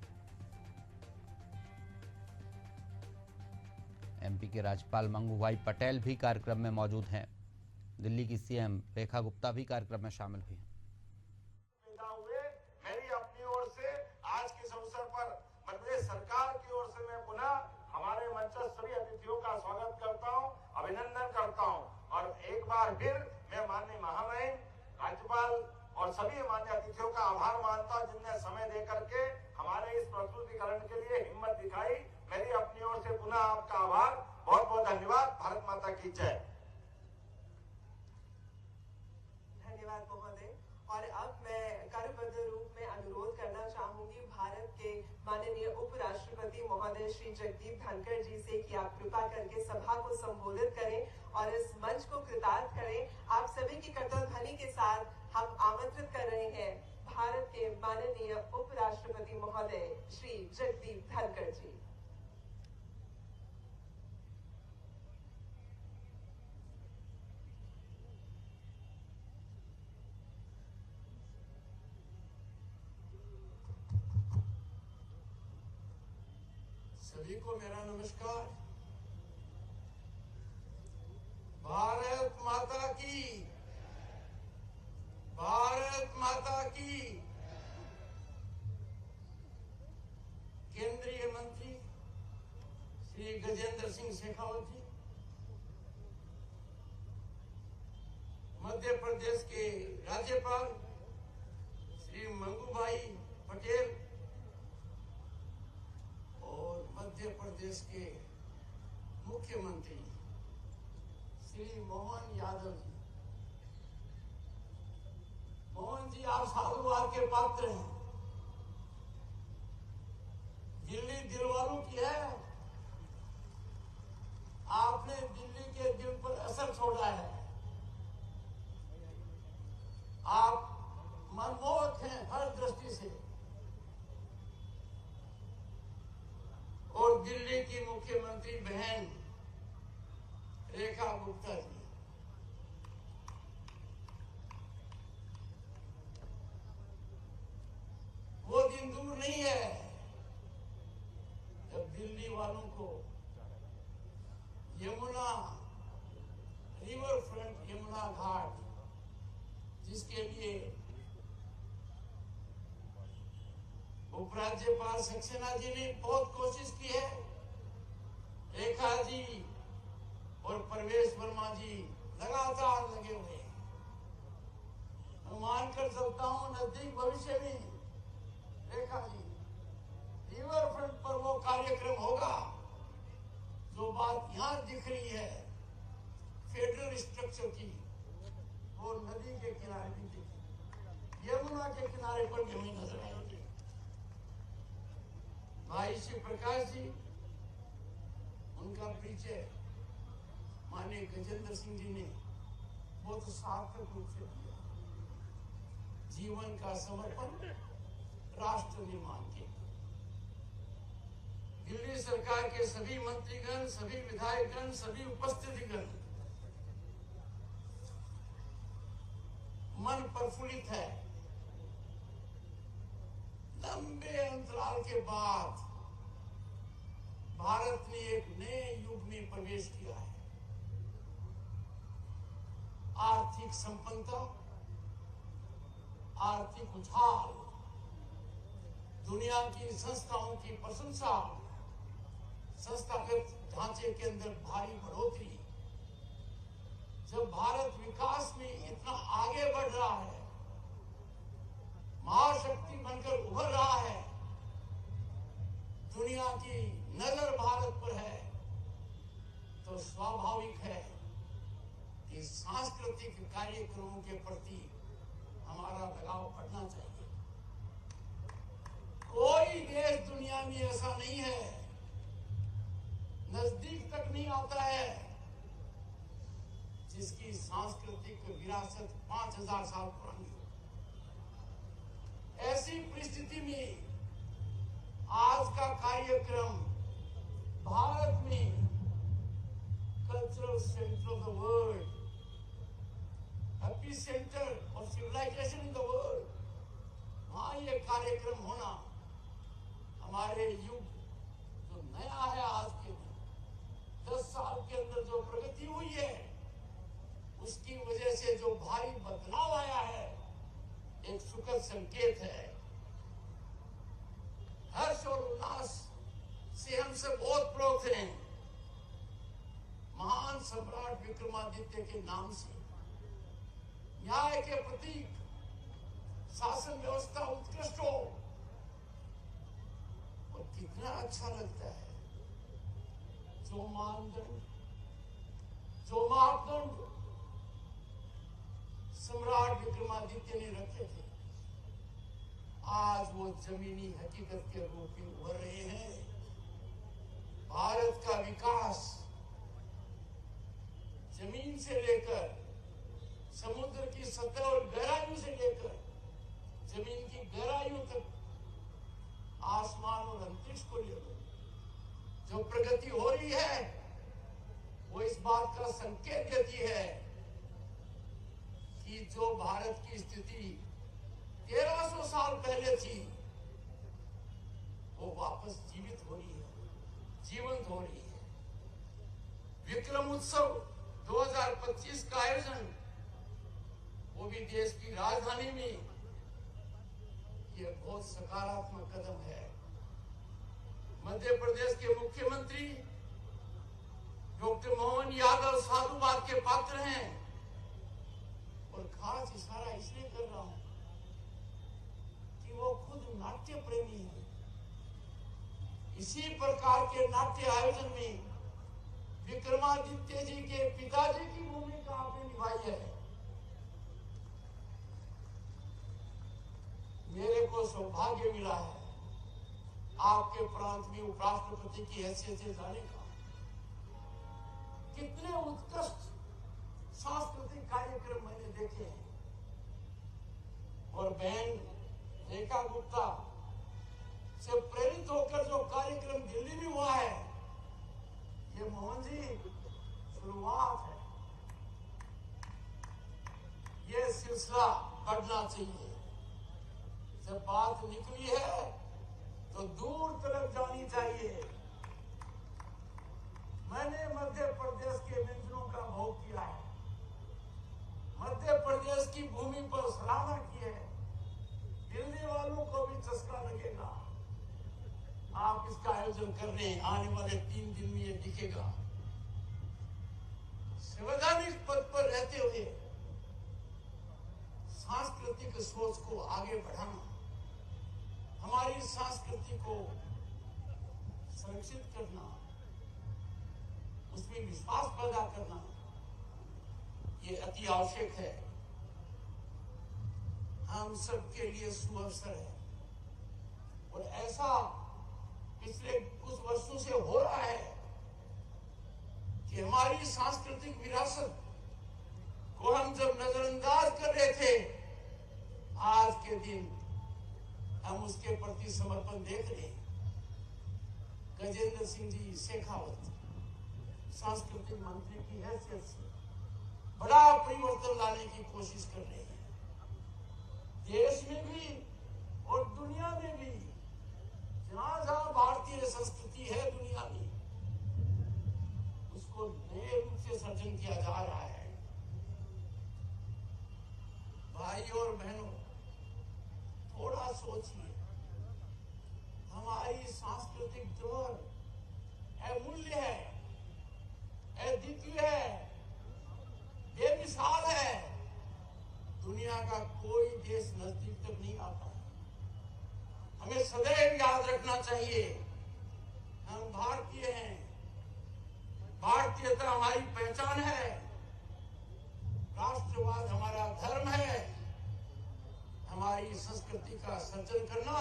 एमपी के राज्यपाल मंगू भाई पटेल भी कार्यक्रम में मौजूद हैं। दिल्ली की सीएम रेखा गुप्ता भी कार्यक्रम में शामिल हुई हैं। मेरी अपनी ओर से आज के इस अवसर पर मध्य प्रदेश सरकार की ओर से मैं पुनः हमारे मंच सभी अतिथियों का स्वागत करता हूं, अभिनंदन करता हूं और एक बार फिर मैं माननीय महामहिम राज्यपाल और सभी माननीय अतिथियों का आभार मानता हूं, जिनने समय दे करके हमारे इस प्रस्तुतिकरण के लिए हिम्मत दिखाई। मेरी अपनी ओर से पुनः आपका आभार, बहुत बहुत धन्यवाद। भारत माता की जय। धन्यवाद महोदय। और अब मैं करबद्ध रूप में अनुरोध करना चाहूंगी भारत के माननीय उपराष्ट्रपति महोदय श्री जगदीप धनखड़ जी से कि आप कृपा करके सभा को संबोधित करें और इस मंच को कृतार्थ करें। आप सभी की करतल ध्वनि के साथ हम आमंत्रित कर रहे हैं भारत के माननीय उपराष्ट्रपति महोदय श्री जगदीप धनखड़ जी। सभी को मेरा नमस्कार। भारत माता की, भारत माता की। केंद्रीय मंत्री श्री गजेंद्र सिंह शेखावत जी, मध्य प्रदेश के राज्यपाल श्री मंगू भाई पटेल और मध्य प्रदेश के मुख्यमंत्री श्री मोहन यादव जी। मोहन जी, आप साधुवाद के पात्र हैं। दिल्ली दिल वालों की है। आपने दिल्ली के दिल पर असर छोड़ा है। आप मनमोहक हैं हर दृष्टि से। और दिल्ली की मुख्यमंत्री बहन रेखा गुप्ता जी, वो दिन दूर नहीं है जब दिल्ली वालों को यमुना रिवर फ्रंट, यमुना घाट, जिसके लिए राज्यपाल सक्सेना जी ने बहुत कोशिश की है, रेखा जी और प्रवेश वर्मा जी लगातार लगे हुए हैं। मैं मानकर चलता हूं नजदीक भविष्य में रेखा जी रिवर फ्रंट पर वो कार्यक्रम होगा जो बात यहां दिख रही है फेडरल स्ट्रक्चर की, वो नदी के किनारे भी दिखेगी, यमुना के किनारे पर भी हमें नजर आएगी। भाई श्री प्रकाश जी, उनका परिचय माननीय गजेंद्र सिंह जी ने बहुत सार्थक रूप से दिया। जीवन का समर्पण राष्ट्र निर्माण के लिए। दिल्ली सरकार के सभी मंत्रीगण, सभी विधायकगण, सभी उपस्थितिगण मन प्रफुल्लित है। लंबे अंतराल के बाद भारत ने एक नए युग में प्रवेश किया है। आर्थिक संपन्नता, आर्थिक उछाल, दुनिया की संस्थाओं की प्रशंसा, संस्थागत ढांचे के अंदर भारी बढ़ोतरी। जब भारत विकास में इतना आगे बढ़ रहा है, महाशक्ति बनकर उभर रहा है, दुनिया की नजर भारत पर है, तो स्वाभाविक है कि सांस्कृतिक कार्यक्रमों के प्रति हमारा लगाव बढ़ना चाहिए। कोई देश दुनिया में ऐसा नहीं है, नजदीक तक नहीं आता है, जिसकी सांस्कृतिक विरासत 5000 साल पुरानी हो। ऐसी परिस्थिति में आज का कार्यक्रम भारत में cultural centre of the world, happy centre of civilisation in the world, वहां ये कार्यक्रम होना हमारे युग जो नया है, आज के 10 साल के अंदर जो प्रगति हुई है, उसकी वजह से जो भारी बदलाव आया है, एक सुखद संकेत है। हर्ष और उल्लास से हम सब बहुत प्रोत हैं। महान सम्राट विक्रमादित्य के नाम से न्याय के प्रतीक, शासन व्यवस्था उत्कृष्ट हो, और कितना अच्छा लगता है जो मानदंड, जो मापदंड सम्राट विक्रमादित्य ने रखे थे, आज वो जमीनी हकीकत के रूप में उभर रहे हैं। भारत का विकास जमीन से लेकर समुद्र की सतह और गहराइयों से लेकर जमीन की गहराइयों तक, आसमान और अंतरिक्ष को लेकर जो प्रगति हो रही है, वो इस बात का संकेत देती है कि जो भारत की स्थिति 1300 साल पहले थी, वो वापस जीवित हो रही है, जीवंत हो रही है। विक्रम उत्सव 2025 का आयोजन, वो भी देश की राजधानी में, ये बहुत सकारात्मक कदम है। मध्य प्रदेश के मुख्यमंत्री डॉक्टर मोहन यादव साधुवाद के पात्र हैं, और खास इशारा इसलिए कर रहा हूं कि वो खुद नाट्य प्रेमी है। इसी प्रकार के नाट्य आयोजन में विक्रमादित्य जी के पिताजी की भूमिका आपने निभाई है। मेरे को सौभाग्य मिला है आपके प्रांत में उपराष्ट्रपति की हैसियत से जाने का। कितने उत्कृष्ट सांस्कृतिक कार्यक्रम मैंने देखे हैं, और बहन रेखा गुप्ता से प्रेरित होकर जो कार्यक्रम दिल्ली में हुआ है, ये मोहन जी शुरुआत है। ये सिलसिला बढ़ना चाहिए। जब बात निकली है तो दूर तक जानी चाहिए। मैंने मध्य प्रदेश के व्यंजनों का भोग किया है, मध्य प्रदेश की भूमि पर सराहना की है। दिल्ली वालों को भी चस्का लगेगा, आप इसका आयोजन कर रहे हैं, आने वाले 3 दिन में ये दिखेगा। संवैधानिक पद पर रहते हुए सांस्कृतिक सोच को आगे बढ़ाना, हमारी संस्कृति को संरक्षित करना, उसमें विश्वास पैदा करना, ये अति आवश्यक है। हम सबके लिए सुअवसर है और ऐसा पिछले कुछ वर्षों से हो रहा है कि हमारी सांस्कृतिक विरासत को हम जब नजरअंदाज कर रहे थे, आज के दिन हम उसके प्रति समर्पण देख रहे हैं। गजेंद्र सिंह जी शेखावत सांस्कृतिक मंत्री की हैसियत से बड़ा परिवर्तन लाने की कोशिश कर रहे हैं। देश में भी और दुनिया में भी जहां जहां भारतीय संस्कृति है दुनिया में, उसको नए रूप से सर्जन किया जा रहा है। भाई और बहनों, थोड़ा सोचिए, हमारी सांस्कृतिक धरोहर अमूल्य है, अद्वितीय है, बेमिसाल है। दुनिया का कोई देश नजदीक तक नहीं आता। हमें सदैव याद रखना चाहिए, हम भारतीय हैं, भारतीयता हमारी पहचान है, राष्ट्रवाद हमारा धर्म है। हमारी संस्कृति का सर्जन करना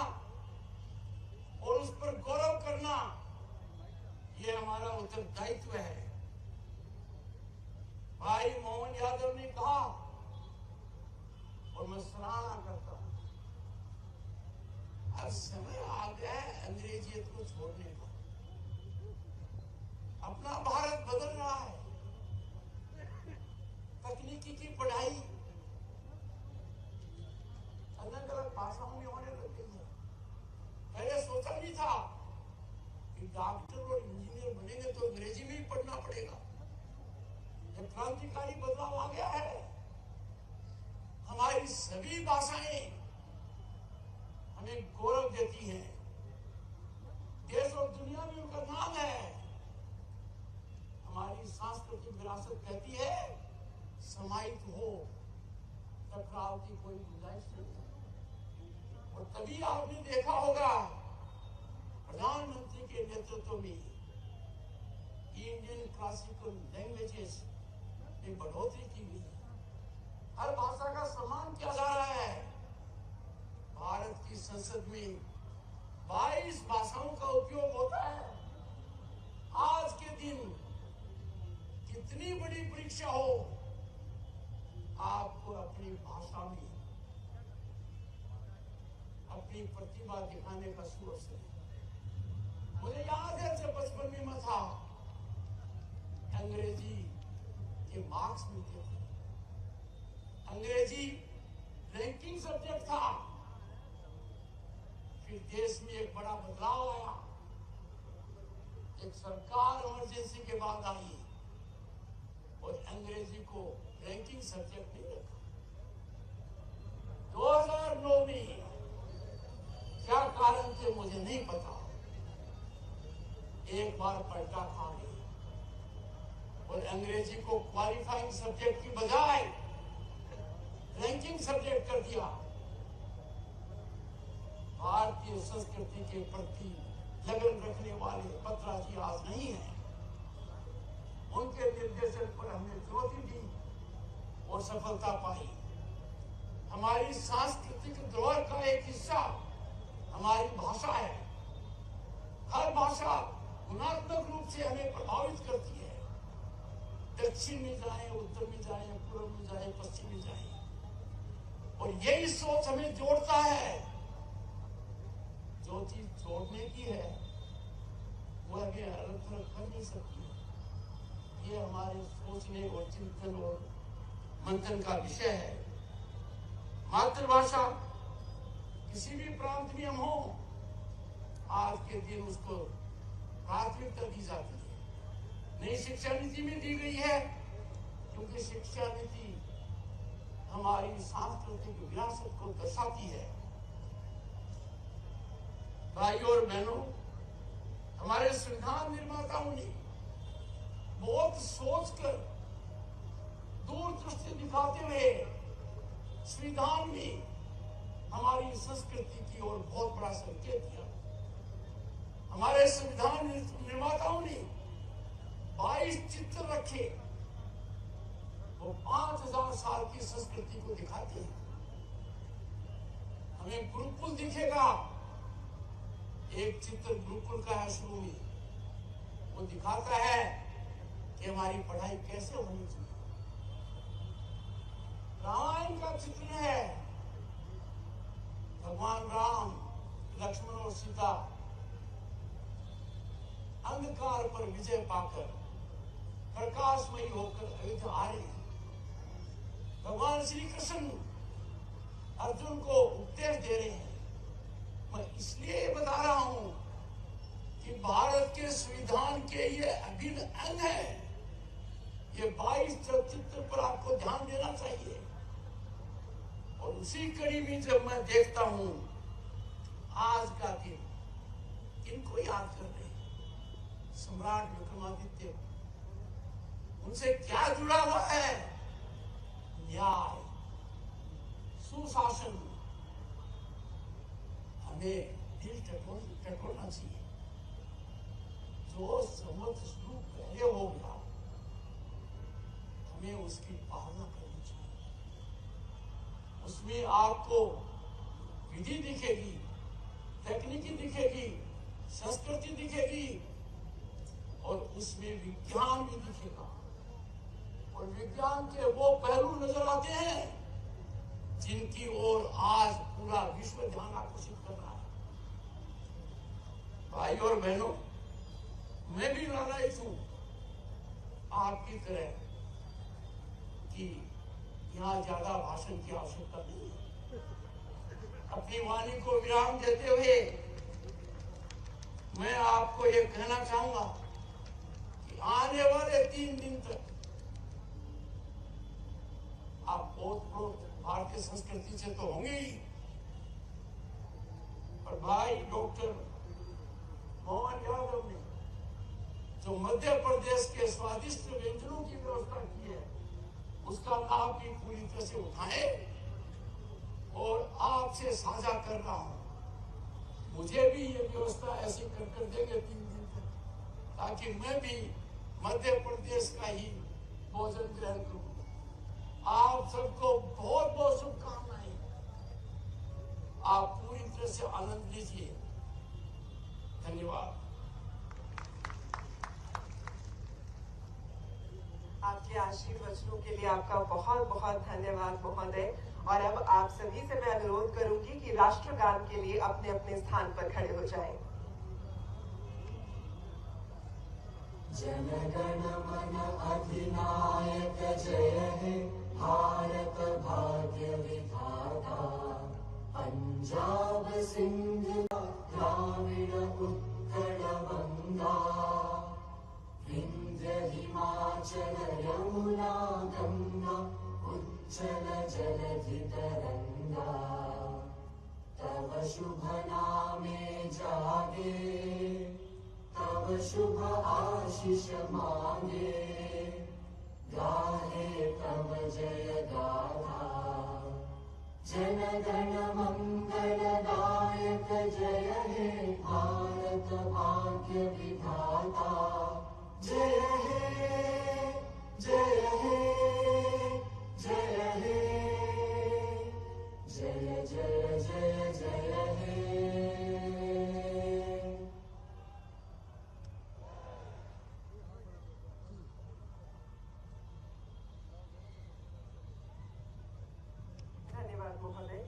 और उस पर गौरव करना, ये हमारा उत्तरदायित्व है। भाई मोहन यादव ने कहा और मैं सराहना करता हूं, अब समय आ गया है अंग्रेजियत को छोड़ने का। अपना भारत बदल रहा है, तकनीकी की पढ़ाई अलग अलग भाषाओं में होने लग गई है। पहले सोचा नहीं था कि डॉक्टर और इंजीनियर बनेंगे तो अंग्रेजी में ही पढ़ना पड़ेगा। एक क्रांतिकारी बदलाव आ गया है। हमारी सभी भाषाएं हमें गौरव देती हैं, देश और दुनिया में उनका नाम है। हमारी सांस्कृतिक विरासत कहती है, समाहित हो, टकराव की कोई गुंजाइश नहीं है। और तभी आपने देखा होगा प्रधानमंत्री के नेतृत्व में इंडियन क्लासिकल लैंग्वेजेस में बढ़ोतरी की गई है। हर भाषा का सम्मान किया जा रहा है। भारत की संसद में 22 भाषाओं का उपयोग होता है। आज के दिन कितनी बड़ी परीक्षा हो, आपको अपनी भाषा में अपनी प्रतिभा दिखाने का सुअवसर है। मुझे याद है जब बचपन में मैं था, अंग्रेजी के मार्क्स मिलते थे, अंग्रेजी रैंकिंग सब्जेक्ट था। फिर देश में एक बड़ा बदलाव आया, एक सरकार इमरजेंसी के बाद आई और अंग्रेजी को रैंकिंग सब्जेक्ट नहीं रखा। 2009 में क्या कारण थे मुझे नहीं पता, एक बार पलटा खा गई और अंग्रेजी को क्वालिफाइंग सब्जेक्ट की बजाय रैंकिंग सब्जेक्ट कर दिया। भारतीय संस्कृति के प्रति लगन रखने वाले बत्रा जी आज नहीं है। उनके निर्देशन पर हमने चुनौती दी और सफलता पाई। हमारी सांस्कृतिक धरोहर का एक हिस्सा हमारी भाषा है। हर भाषा गुणात्मक रूप से हमें प्रभावित करती है। दक्षिण में जाए, उत्तर में जाए, पूर्व में जाए, पश्चिम में जाए, और यही सोच हमें जोड़ता है। जो चीज जोड़ने की है वो हमें अलग थलग कर नहीं सकती है। ये हमारे सोचने और चिंतन और मंथन का विषय है। मातृभाषा किसी भी प्रांत में हम हो, आज के दिन उसको प्राथमिकता दी जाती है। नई शिक्षा नीति में दी गई है, क्योंकि शिक्षा नीति हमारी सांस्कृतिक विरासत को दर्शाती है। भाइयों और बहनों, हमारे संविधान निर्माताओं ने बहुत सोचकर, दूरदृष्टि दिखाते हुए संविधान में हमारी संस्कृति की ओर बहुत बड़ा संकेत दिया। हमारे संविधान निर्माताओं ने 22 चित्र रखे, वो 5000 साल की संस्कृति को दिखाते हैं। हमें गुरुकुल दिखेगा, एक चित्र गुरुकुल का है शुरू में, वो दिखाता है कि हमारी पढ़ाई कैसे होनी चाहिए। रामायण का चित्र है, भगवान राम, लक्ष्मण और सीता अंधकार पर विजय पाकर प्रकाशमयी होकर अयोध्या आ रहे हैं। भगवान श्री कृष्ण अर्जुन को उपदेश दे रहे हैं। मैं इसलिए बता रहा हूं कि भारत के संविधान के ये अभिन्न अंग है। ये 22 चित्र पर आपको ध्यान देना चाहिए। और उसी कड़ी में जब मैं देखता हूं आज का दिन किनको याद कर रहे हैं, सम्राट विक्रमादित्य, उनसे क्या जुड़ा हुआ है? न्याय, सुशासन। हमें दिल टटोलना चाहिए। जो समर्थ शुरू पहले हो गया, हमें उसकी पालना करनी चाहिए। उसमें आपको विधि दिखेगी, तकनीकी दिखेगी, संस्कृति दिखेगी और उसमें विज्ञान भी दिखेगा। और विज्ञान के वो पहलू नजर आते हैं जिनकी ओर आज पूरा विश्व ध्यान आकर्षित कर रहा है। भाई और बहनों, मैं भी नाराज हूं आपकी तरह कि यहाँ ज्यादा भाषण की आवश्यकता नहीं है। अपनी वाणी को विराम देते हुए मैं आपको ये कहना चाहूंगा कि आने वाले 3 दिन तक आप बहुत भारतीय संस्कृति से तो होंगे ही, और भाई डॉक्टर मोहन यादव ने जो मध्य प्रदेश के स्वादिष्ट व्यंजनों की व्यवस्था की है, उसका लाभ भी पूरी तरह से उठाए और आपसे साझा कर रहा हूं। मुझे भी ये व्यवस्था ऐसी कर देंगे 3 दिन तक, ताकि मैं भी मध्य प्रदेश का ही भोजन ग्रहण करूं। आप सबको बहुत बहुत शुभकामनाएं। आप पूरी तरह से आनंद लीजिए। धन्यवाद। आपके आशीर्वचनों के लिए आपका बहुत बहुत धन्यवाद महोदय। और अब आप सभी से मैं अनुरोध करूंगी कि राष्ट्रगान के लिए अपने अपने स्थान पर खड़े हो जाएं। जन गण मन अधिनायक जय हे भारत भाग्य विधाता। पंजाब सिंध द्राविड उत्कल गंगा, विंध्य हिमाचल यमुना गंगा, उज्जल जलधि तरंगा। तव शुभ नामे जागे, तव शुभ आशीष मांगे। गाहे तव जय गाथा, जन गण मंगल दायक जय हे भारत भाग्य विधाता। जय हे जय हे जय हे, जय जय जय जय हे। धन्यवाद महोदय।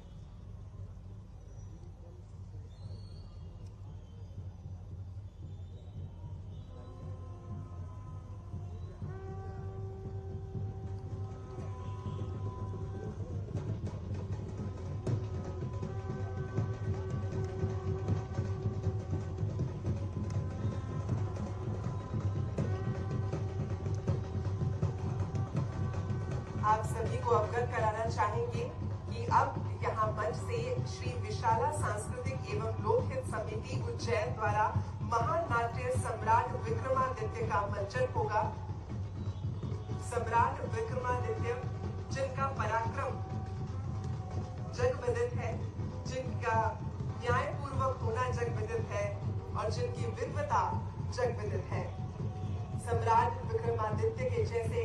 आप सभी को अवगत कराना चाहेंगे कि अब यहाँ मंच से श्री विशाला सांस्कृतिक एवं लोकहित समिति उज्जैन द्वारा महान नाट्य सम्राट विक्रमादित्य का मंचन होगा। सम्राट विक्रमादित्य जिनका पराक्रम जगविदित है, जिनका न्यायपूर्वक होना जगविदित है और जिनकी विद्वता जगविदित है। सम्राट विक्रमादित्य के जैसे